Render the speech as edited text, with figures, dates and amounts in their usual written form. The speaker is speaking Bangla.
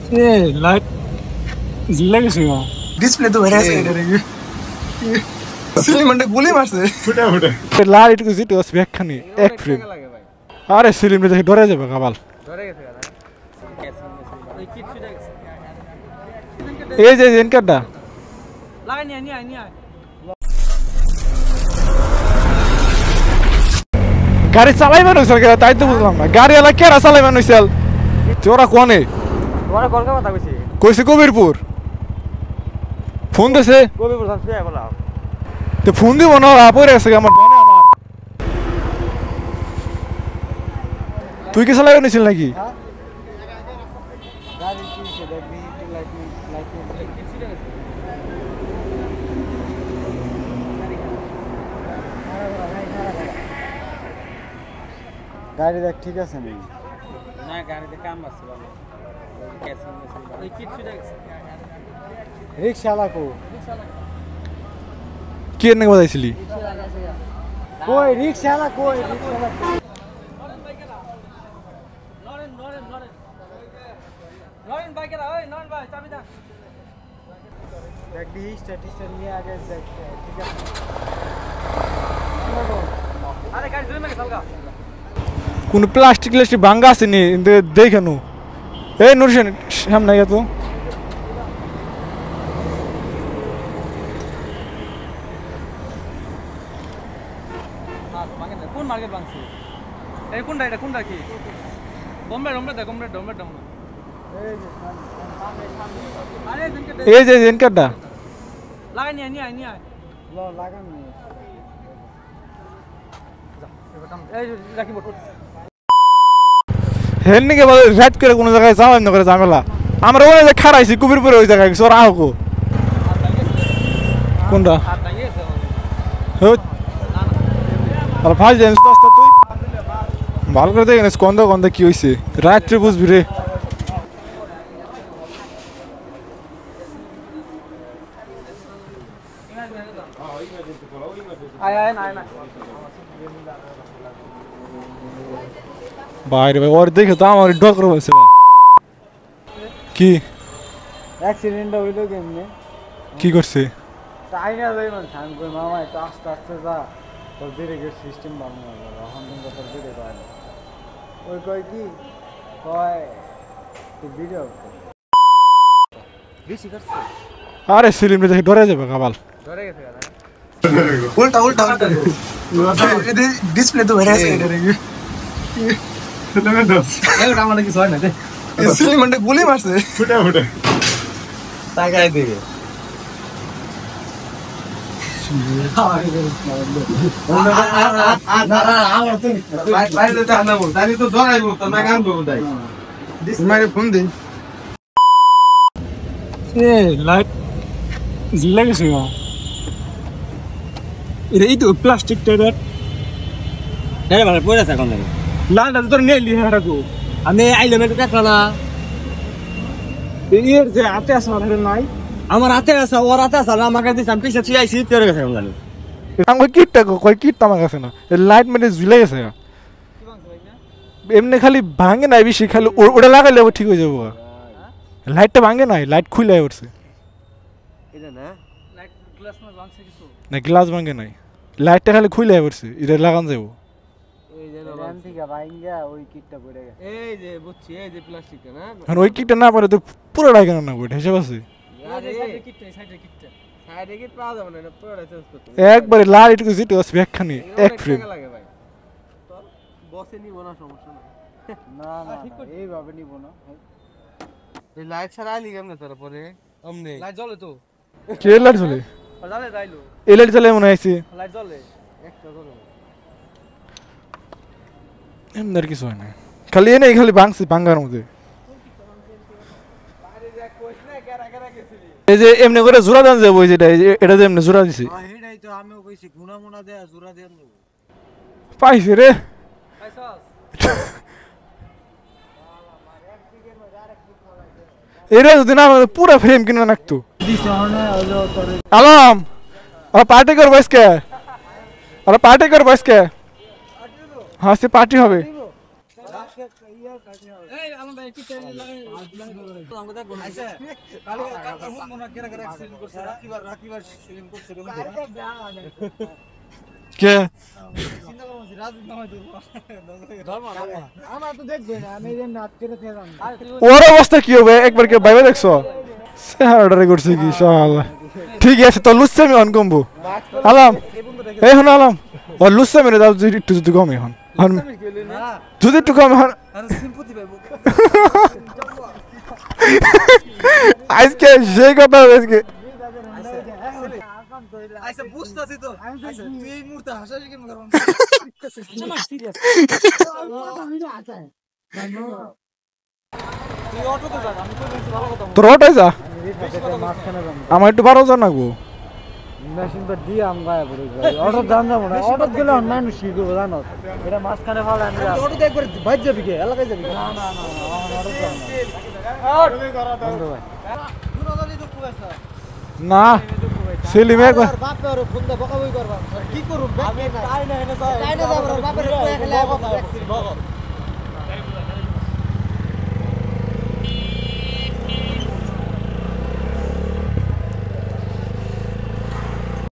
ये लाइट जिल्ला कैसे हुआ डिस्प्ले तो भरे ऐसे करेंगे सिली मंडे गोली मार से फुटा फुटा लाइट को जीत उस व्याख्यानी एक फ्रेम अरे सिली में देख डरे जाबे कबाल डरे गेছে ওই কিট ছুটে গেছে এই যে এনকারটা লাগা নিয়ে গাড়ি চালাইবেন হইছে কেন তাই তো বুঝলাম না গাড়ি এলা কেরা চালাইবেন হইছে তোরা কোনে তোরা কলকা কথা কইছি কবিরপুর ফোন দিছে কবিরপুর সাথে বলা তো ফোন দিব না আপরে আছে আমার দনে আমার তুই কি চালাইবেন হইছিল নাকি গাড়ি কি সে দেখবি লাইট গাড়ি দেখ ঠিক আছে না না গাড়িতে কাম আছে ভালো ক্যাসিং মেশিন ওই কিট ছুটে গেছে রিকশালা কি এনে বলাইছিলি কই রিকশালা নরেন বাইকেরা ওই নরেন ভাই চাবি দা দেখ দি স্ট্যাটিস্টিক নিয়ে আগে দেখ ঠিক আছে আরে গাড়ি জমে গেছে হালকা কোন প্লাস্টিক ভাঙা আছে নি দেখে নো এই নুরশন সামনে আয় তো কোন মার্কেট ভাঙছে এই কোনটা কি বোম্বে এই যে এনকারটা লাগা নিয়ে ল লাগান নিয়ে এই রাখি বট হেননি কে রাত করে কোন জায়গায় যাওয়া না করে ঝামেলা আমরা ওই যে খারাইছি কবিরপুরে ওই জায়গায় সরা হোকো কোনটা হ্যাঁ আর ফাল জানিস তো তুই ভালো করে দেখ না কোনটা কি হইছে রাত্রে বুঝবি রে আয় না বাইরে ভাই और দেখো তো আমার ডর করে বসে কি অ্যাক্সিডেন্ট হইলো কেমনে কি করছে তাই না ভাই মান সান কই মামা একটু আস্তে যা তোর ব্রেকের সিস্টেম ভালো না এখন তো তোর ব্রেক হয় না ওই কই কি কয় তুই ভিডিও বেশি করছে আরে সিলিম রে দেখে ডরে যাবে কবাল ডরে গেছে উল্টা ডিসপ্লে তো ভরে আছে করেंगे এগুলা আমাদের কিছু হয় না রে সিলি मंडे गोली মারছে ফুটা তাকাই দিকে বাইরে তো না বল তাই তো ধরাইবো তো না গান বল তাই মারে ফোন দে এ লাইট জিল্লা গেছে গা এই তো প্লাস্টিক টায়ার আরে মানে পড়ে আছে কোন জায়গায় লালটা তো নিয়ে লি হারাকো আমি আইলে মেটে দেখলা না এর যে হাতে আছে আর নাই আমার হাতে আছে ওর হাতে আছে না আমাকে দিছ আমি পিছে তুই আইছি তেরে গেছে কোন জানি আমি কিটটা কই কিট আমার কাছে না লাইট মানে ঝুলে গেছে কি ভাঙছে ভাই না এমনি খালি ভাঙে না বেশি খালি ওটা লাগাইলে ঠিক হয়ে যাবে লাইটটা ভাঙে না লাইট খুলে উঠছে এটা না লাইট গ্লাস না ভাঙছে কিছু না গ্লাস ভাঙে নাই লাইটটা খালি খুলে উঠছে এটা লাগান যাবো এই যে রান থেকে ভাঙা ওই কিটটা পড়ে গেছে এই যে বুঝছি এই যে প্লাস্টিকটা না আর ওই কিটটা না পড়ে তো পুরো লাগানো না ওটা হিসাব আছে আরে সাইডে কিট পাওয়া যাবে না পুরোটা চেঞ্জ করতে একবারে লাইট কো জিতে ওস ব্যাখ্যানি এক ফ্রেম লাগে ভাই তো বসে নিব না সমস্যা না না এইভাবে নিব না এই লাইট ছাড়া আইলি কেমনে তোর পরে আমনে লাইট জ্বলে তো কে লাইট জ্বলে জ্বলে যাইলো এই লাইট জ্বলে মনে আইছে লাইট জ্বলে একটা জ্বলে এমদার কিছু হয় না খালি এনে খালি ভাঙছি ভাঙার মধ্যে বাইরে যা কইছ না কেরা গেছিলি এই যে এমনি করে জোড়া দেন যাবো যেটা এটা যে এমনি জোড়া দিছি এটাই তো আমিও কইছি গুনা মোনা দেয়া জোড়া দেন দেব পাইছে রে পাইছস এরে যদি না পুরো ফ্রেম কিনে রাখতো আলাম আর পার্টি করব আজকে আর পার্টি করব আজকে হ্যাঁ সে পার্টি হবে এই আমার ভাই কি তেল লাগে আমাকে দেখ আইছে কাল মনে করে করে অ্যাক্সিডেন্ট করছে রাকিবার সিলিং করছে কে চিন্তা করছি রাজ নামাই দেব আমার তো দেখবে না আমি এই নাচ করে থেলাম ওর অবস্থা কি হবে একবার কে বাইরে দেখছো অর্ডার করছে কি শালা ঠিক আছে তো লুচ্ছে আমি অন কমবো আলাম এই হন আলাম ও লুচ্ছে মেরে দাও যদি একটু যদি কম এখন যদি একটু কম এখন আর সিম্পথি পাবো আজকে সেই কথা আজকে আইছে বুঝতাছি তো তুই এই মুহূর্তে হাসাহাসি কেন করব না সিরিয়াস তুই অটোতে যা আমি তো বলছি ভালো কথা তোর অটোয় যা মাঝখানে যাবো আমার একটু বারো জানাবো মেশিন তো দিয়ে আম গায়ে পড়ে গেল অটো দাম যাবো না অটো গেলে মানুষ কি করবো জানো এটা মাঝখানে ফালা আমি অটো তো একবার বাইর যাবি কে এলাকায় যাবি না না না অটো যাবো না ভাই দুনালি তো কুয়াছা না সেলিমে বাপে আর ফোন দা বকাবই করবা কি করব আমি তাই না এনে যাই তাই না যাবো বাপের কুয়া খেলে